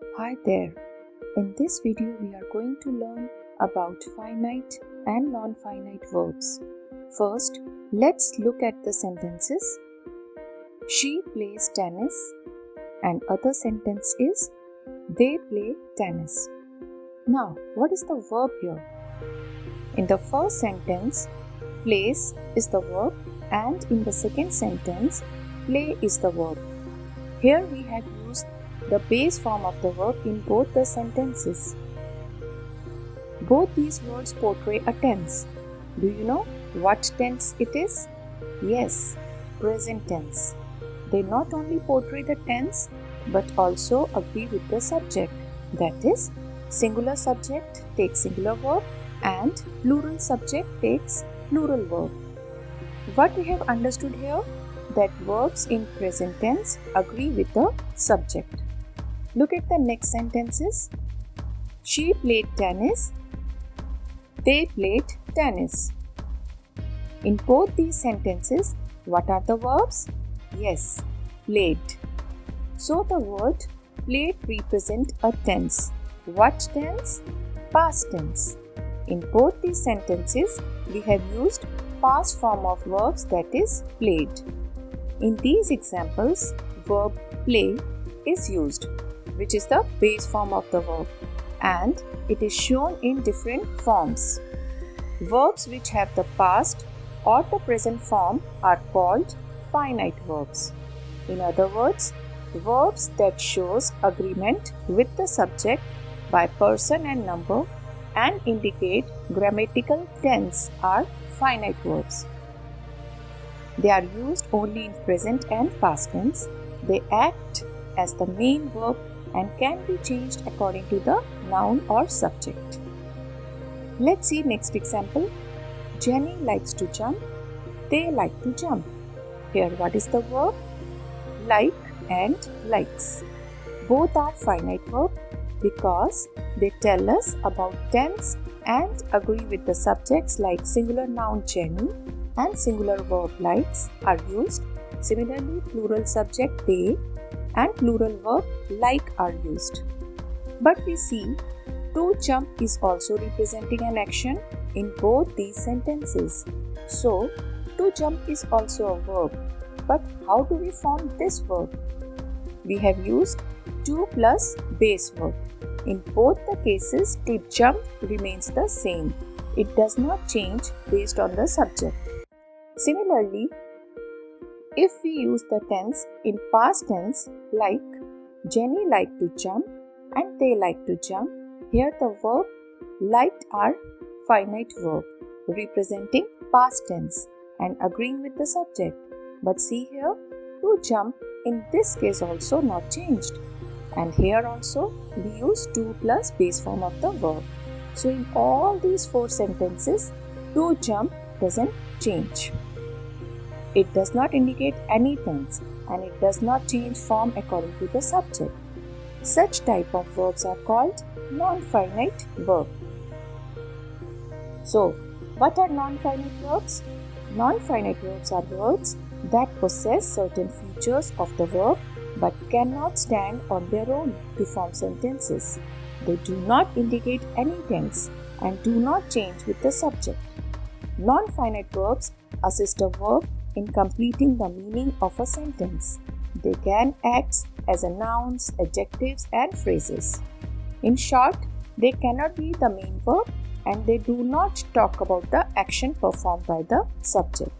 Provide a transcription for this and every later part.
Hi there. In this video, we are going to learn about finite and non-finite verbs. First, let's look at the sentences. She plays tennis, and other sentence is they play tennis. Now, what is the verb here? In the first sentence, plays is the verb, and in the second sentence, play is the verb. Here we have used the base form of the verb in both the sentences. Both these words portray a tense. Do you know what tense it is? Yes, present tense. They not only portray the tense but also agree with the subject. That is, singular subject takes singular verb and plural subject takes plural verb. What we have understood here? That verbs in present tense agree with the subject. Look at the next sentences. She played tennis. They played tennis. In both these sentences, what are the verbs? Yes, played. So the word played represents a tense. What tense? Past tense. In both these sentences, we have used past form of verbs, that is played. In these examples, verb play is used, which is the base form of the verb, and it is shown in different forms. Verbs which have the past or the present form are called finite verbs. In other words, verbs that shows agreement with the subject by person and number and indicate grammatical tense are finite verbs. They are used only in present and past tense. They act as the main verb and can be changed according to the noun or subject. Let's see next example. Jenny likes to jump. They like to jump. Here what is the verb? Like and likes. Both are finite verb because they tell us about tense and agree with the subjects like singular noun Jenny and singular verb likes are used. Similarly, plural subject they and plural verb like are used. But we see to jump is also representing an action in both these sentences. So, to jump is also a verb. But how do we form this verb? We have used to plus base verb. In both the cases, to jump remains the same. It does not change based on the subject. Similarly, if we use the tense in past tense like Jenny liked to jump and they like to jump, here the verb liked are finite verb representing past tense and agreeing with the subject. But see here, to jump in this case also not changed. And here also we use to plus base form of the verb. So in all these four sentences, to jump doesn't change. It does not indicate any tense and it does not change form according to the subject. Such type of verbs are called non-finite verb. So, what are non-finite verbs? Non-finite verbs are words that possess certain features of the verb but cannot stand on their own to form sentences. They do not indicate any tense and do not change with the subject. Non-finite verbs assist a verb in completing the meaning of a sentence. They can act as nouns, adjectives, and phrases. In short, they cannot be the main verb and they do not talk about the action performed by the subject.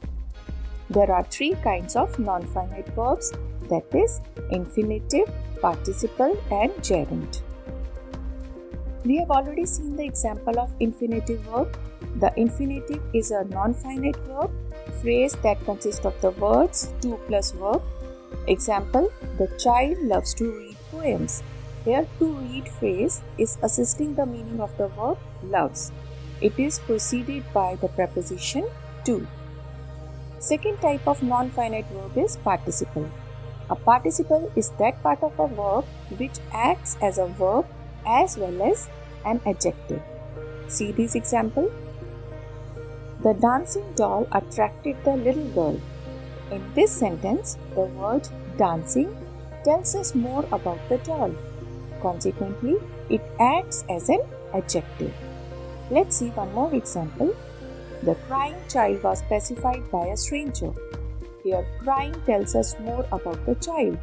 There are three kinds of non-finite verbs, that is, infinitive, participle, and gerund. We have already seen the example of infinitive verb. The infinitive is a non-finite verb phrase that consists of the words to plus verb. Example, the child loves to read poems. Here, to read phrase is assisting the meaning of the verb loves. It is preceded by the preposition to. Second type of non-finite verb is participle. A participle is that part of a verb which acts as a verb as well as an adjective. See this example. The dancing doll attracted the little girl. In this sentence, the word dancing tells us more about the doll. Consequently, it acts as an adjective. Let's see one more example. The crying child was pacified by a stranger. Here, crying tells us more about the child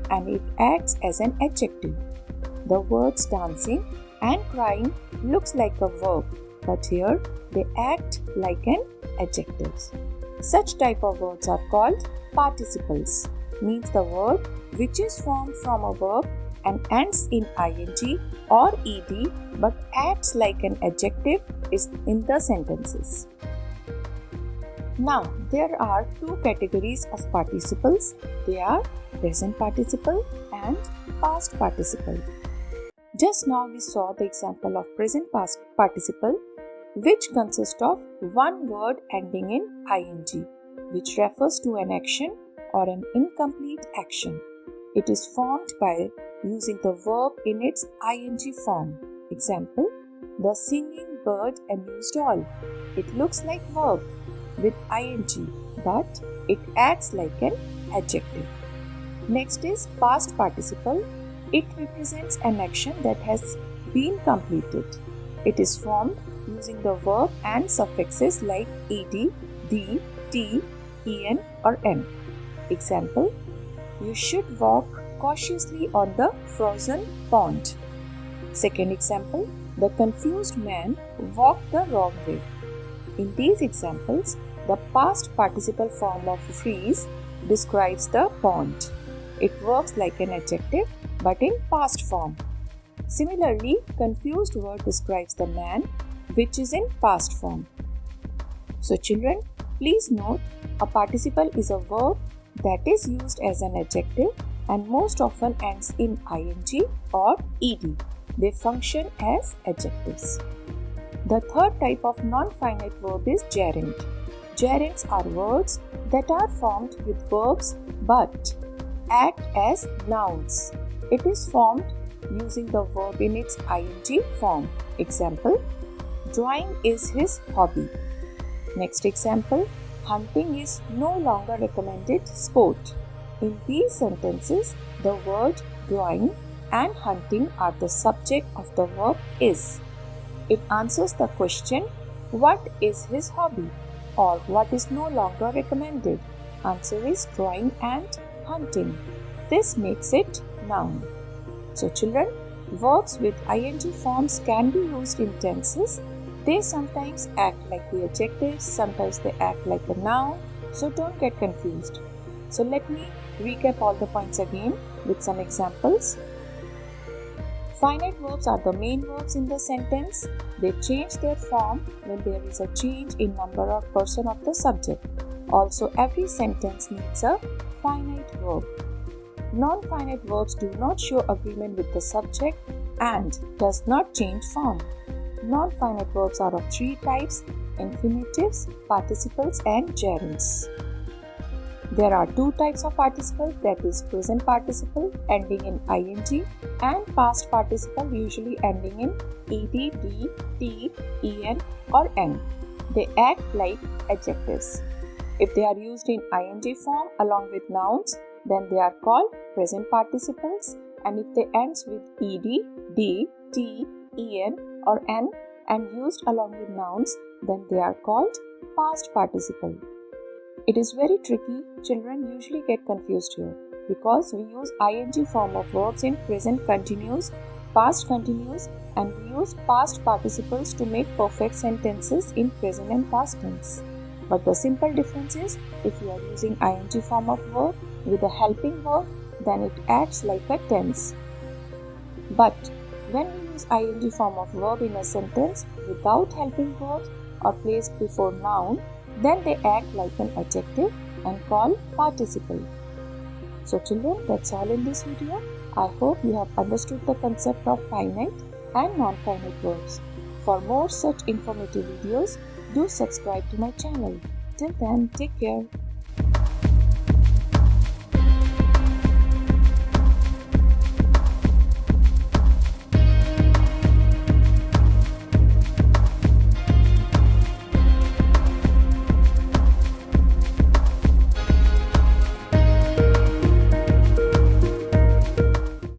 and it acts as an adjective. The words dancing and crying looks like a verb, but here they act like an adjective. Such type of words are called participles. Means the word which is formed from a verb and ends in ing or ed but acts like an adjective is in the sentences. Now, there are two categories of participles. They are present participle and past participle. Just now we saw the example of present past participle, which consists of one word ending in ing, which refers to an action or an incomplete action. It is formed by using the verb in its ing form. Example, the singing bird amused all. It looks like verb with ing, but it acts like an adjective. Next is past participle. It represents an action that has been completed. It is formed using the verb and suffixes like ed, d, t, en or n. Example, you should walk cautiously on the frozen pond. Second example, the confused man walked the wrong way. In these examples, the past participle form of freeze describes the pond. It works like an adjective but in past form. Similarly, confused word describes the man, which is in past form. So children, please note, a participle is a verb that is used as an adjective and most often ends in ing or ed. They function as adjectives. The third type of non-finite verb is gerund. Gerunds are words that are formed with verbs but act as nouns. It is formed using the verb in its ing form. Example, drawing is his hobby. Next example, hunting is no longer recommended sport. In these sentences, the word drawing and hunting are the subject of the verb is. It answers the question, what is his hobby? Or what is no longer recommended? Answer is drawing and hunting. This makes it noun. So children, verbs with ing forms can be used in tenses. They sometimes act like the adjectives, sometimes they act like a noun. So don't get confused. So let me recap all the points again with some examples. Finite verbs are the main verbs in the sentence. They change their form when there is a change in number or person of the subject. Also, every sentence needs a finite verb. Non-finite verbs do not show agreement with the subject and does not change form. Non-finite verbs are of three types: infinitives, participles and gerunds. There are two types of participles, that is present participle ending in ing and past participle usually ending in ed, d, t, en or n. They act like adjectives. If they are used in ing form along with nouns, then they are called present participles, and if they ends with ed, d, t, en or n and used along with nouns, then they are called past participle. It is very tricky. Children usually get confused here because we use ing form of verbs in present continuous, past continuous and we use past participles to make perfect sentences in present and past tense. But the simple difference is, if you are using ing form of verb with a helping verb, then it acts like a tense. But when we use ing form of verb in a sentence without helping verbs or placed before noun, then they act like an adjective and called participle. So children, that's all in this video. I hope you have understood the concept of finite and non-finite verbs. For more such informative videos, do subscribe to my channel. Till then, take care.